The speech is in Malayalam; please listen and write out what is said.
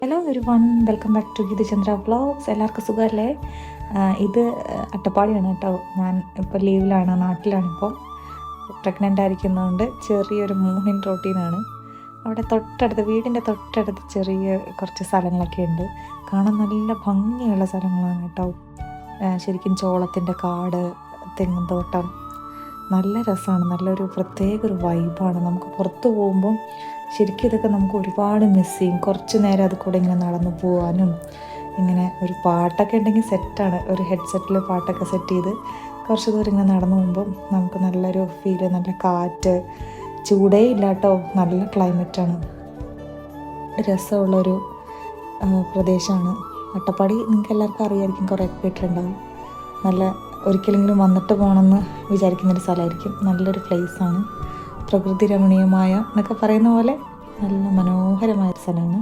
Hello everyone, welcome back to Geethachandra vlogs. എല്ലാവർക്കും സുഖമല്ലേ? ഇത് അട്ടപ്പാടിയാണ് കേട്ടോ. ഞാൻ ഇപ്പോൾ ലീവിലാണ്, നാട്ടിലാണിപ്പോൾ. പ്രഗ്നൻ്റ് ആയിരിക്കുന്നതുകൊണ്ട് ചെറിയൊരു മോർണിംഗ് റൊട്ടീനാണ്. അവിടെ തൊട്ടടുത്ത്, വീടിൻ്റെ തൊട്ടടുത്ത് ചെറിയ കുറച്ച് സ്ഥലങ്ങളൊക്കെ ഉണ്ട്. കാണാൻ നല്ല ഭംഗിയുള്ള സ്ഥലങ്ങളാണ് കേട്ടോ. ശരിക്കും ചോളത്തിൻ്റെ കാട്, തെങ്ങും തോട്ടം, നല്ല രസമാണ്. നല്ലൊരു പ്രത്യേക ഒരു വൈബാണ്. നമുക്ക് പുറത്ത് പോകുമ്പം ശരിക്കും ഇതൊക്കെ നമുക്ക് ഒരുപാട് മിസ് ചെയ്യും. കുറച്ച് നേരം അത് കൂടെ ഇങ്ങനെ നടന്നു പോകാനും, ഇങ്ങനെ ഒരു പാട്ടൊക്കെ ഉണ്ടെങ്കിൽ സെറ്റാണ്. ഒരു ഹെഡ്സെറ്റിൽ പാട്ടൊക്കെ സെറ്റ് ചെയ്ത് കുറച്ച് ദൂരം ഇങ്ങനെ നടന്നു പോകുമ്പം നമുക്ക് നല്ലൊരു ഫീല്, നല്ല കാറ്റ്, ചൂടേ ഇല്ല കേട്ടോ. നല്ല ക്ലൈമറ്റാണ്, രസമുള്ളൊരു പ്രദേശമാണ് അട്ടപ്പാടി. നിങ്ങൾക്ക് എല്ലാവർക്കും അറിയാമായിരിക്കും, കുറേ കേട്ടിട്ടുണ്ടാവും. നല്ല ഒരിക്കലെങ്കിലും വന്നിട്ട് പോകണമെന്ന് വിചാരിക്കുന്നൊരു സ്ഥലമായിരിക്കും. നല്ലൊരു പ്ലേസാണ്, പ്രകൃതി രമണീയമായ എന്നൊക്കെ പറയുന്ന പോലെ നല്ല മനോഹരമായൊരു സ്ഥലമാണ്.